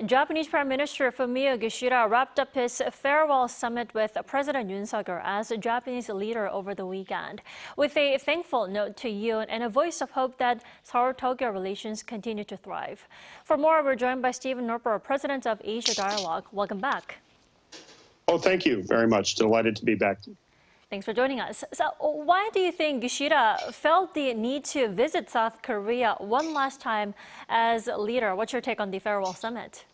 Japanese Prime Minister Fumio Kishida wrapped up his farewell summit with President Yoon Suk Yeol as a Japanese leader over the weekend, with a thankful note to Yoon and a voice of hope that Seoul-Tokyo relations continue to thrive. For more, we're joined by Stephen Noerper, President of Asia Dialogue. Welcome back. Oh, thank you very much. Delighted to be back. Thanks for joining us. So why do you think Kishida felt the need to visit South Korea one last time as leader? What's your take on the farewell summit?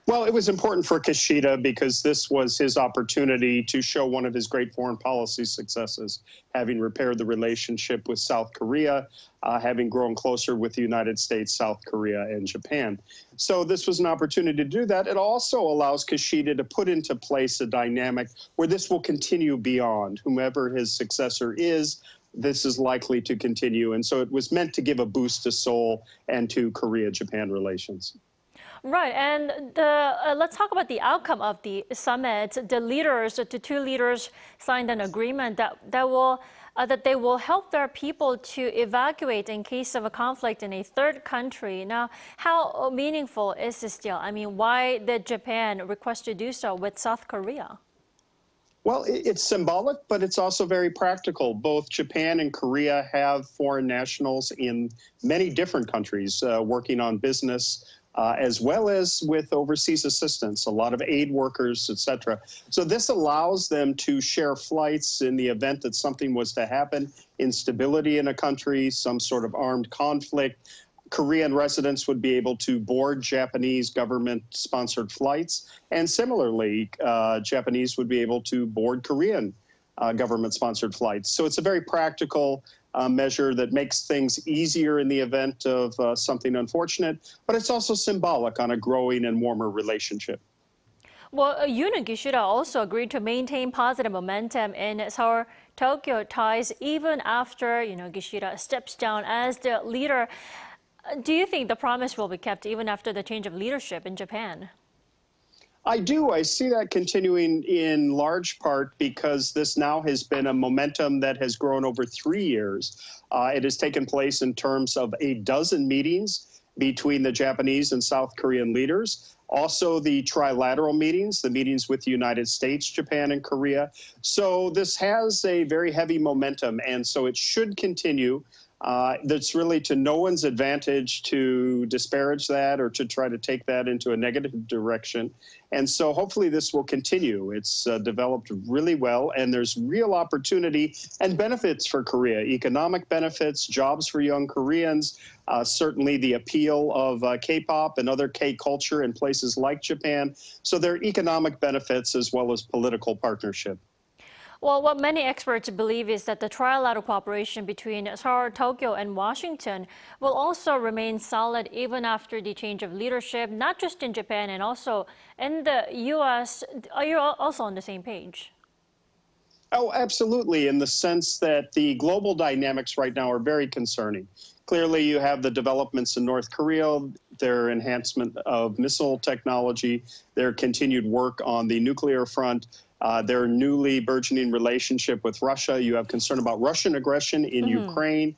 Well, it was important for Kishida because this was his opportunity to show one of his great foreign policy successes, having repaired the relationship with South Korea, having grown closer with the United States, South Korea, and Japan. So this was an opportunity to do that. It also allows Kishida to put into place a dynamic where this will continue beyond. Whomever his successor is, this is likely to continue. And so it was meant to give a boost to Seoul and to Korea-Japan relations. Right, and let's talk about the outcome of the summit. The two leaders signed an agreement that they will help their people to evacuate in case of a conflict in a third country. Now, how meaningful is this deal? I mean, why did Japan request to do so with South Korea? Well, it's symbolic, but it's also very practical. Both Japan and Korea have foreign nationals in many different countries working on business, as well as with overseas assistance, a lot of aid workers, et cetera. So this allows them to share flights in the event that something was to happen, instability in a country, some sort of armed conflict. Korean residents would be able to board Japanese government-sponsored flights, and similarly, Japanese would be able to board Korean government-sponsored flights. So it's a very practical measure that makes things easier in the event of something unfortunate, but it's also symbolic on a growing and warmer relationship. Well, Yoon and Kishida also agreed to maintain positive momentum in Seoul-Tokyo ties even after, Kishida steps down as the leader. Do you think the promise will be kept even after the change of leadership in Japan? I do. I see that continuing in large part because this now has been a momentum that has grown over 3 years. It has taken place in terms of a dozen meetings between the Japanese and South Korean leaders. Also the trilateral meetings, the meetings with the United States, Japan, and Korea. So this has a very heavy momentum, and so it should continue. That's really to no one's advantage to disparage that or to try to take that into a negative direction. And so hopefully this will continue. It's developed really well, and there's real opportunity and benefits for Korea, economic benefits, jobs for young Koreans, certainly the appeal of K-pop and other K-culture in places like Japan. So there are economic benefits as well as political partnership. Well, what many experts believe is that the trilateral cooperation between Seoul, Tokyo, and Washington will also remain solid even after the change of leadership, not just in Japan and also in the U.S. Are you also on the same page? Oh, absolutely, in the sense that the global dynamics right now are very concerning. Clearly, you have the developments in North Korea, their enhancement of missile technology, their continued work on the nuclear front, their newly burgeoning relationship with Russia. You have concern about Russian aggression in Ukraine,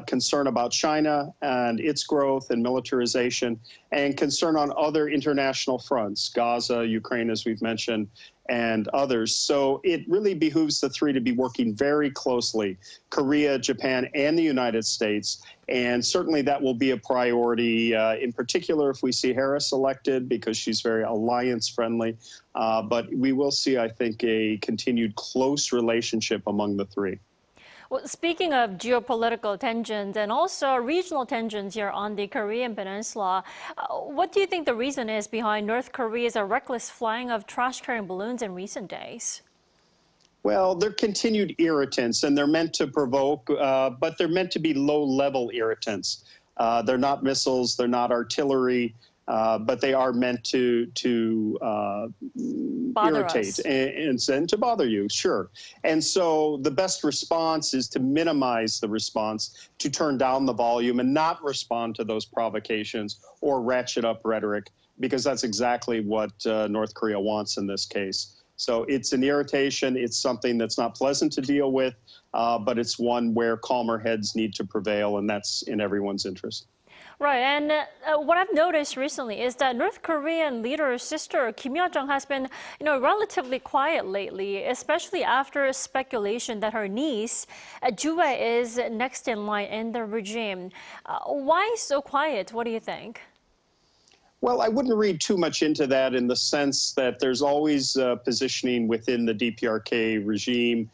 concern about China and its growth and militarization, and concern on other international fronts, Gaza, Ukraine, as we've mentioned, and others. So it really behooves the three to be working very closely, Korea, Japan, and the United States. And certainly that will be a priority, in particular if we see Harris elected, because she's very alliance-friendly. But we will see, I think, a continued close relationship among the three. Well, speaking of geopolitical tensions and also regional tensions here on the Korean Peninsula, what do you think the reason is behind North Korea's reckless flying of trash-carrying balloons in recent days? Well, they're continued irritants, and they're meant to provoke, but they're meant to be low-level irritants. They're not missiles, they're not artillery, but they are meant to irritate and to bother you, sure. And so the best response is to minimize the response, to turn down the volume and not respond to those provocations or ratchet up rhetoric, because that's exactly what North Korea wants in this case. So it's an irritation. It's something that's not pleasant to deal with, but it's one where calmer heads need to prevail, and that's in everyone's interest. Right, and what I've noticed recently is that North Korean leader's sister Kim Yo-jong has been, relatively quiet lately, especially after speculation that her niece Jue is next in line in the regime. Why so quiet? What do you think? Well, I wouldn't read too much into that in the sense that there's always positioning within the DPRK regime.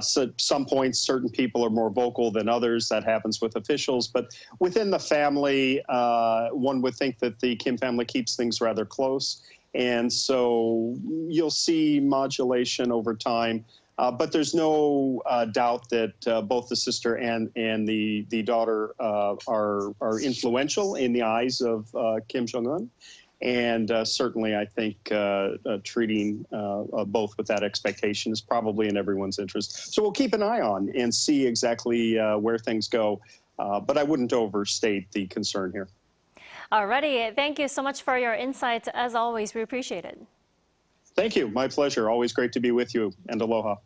So at some points, certain people are more vocal than others. That happens with officials. But within the family, one would think that the Kim family keeps things rather close. And so you'll see modulation over time. But there's no doubt that both the sister and the daughter are influential in the eyes of Kim Jong-un. And certainly, I think treating both with that expectation is probably in everyone's interest. So we'll keep an eye on and see exactly where things go. But I wouldn't overstate the concern here. Alrighty, thank you so much for your insights. As always, we appreciate it. Thank you. My pleasure. Always great to be with you. And aloha.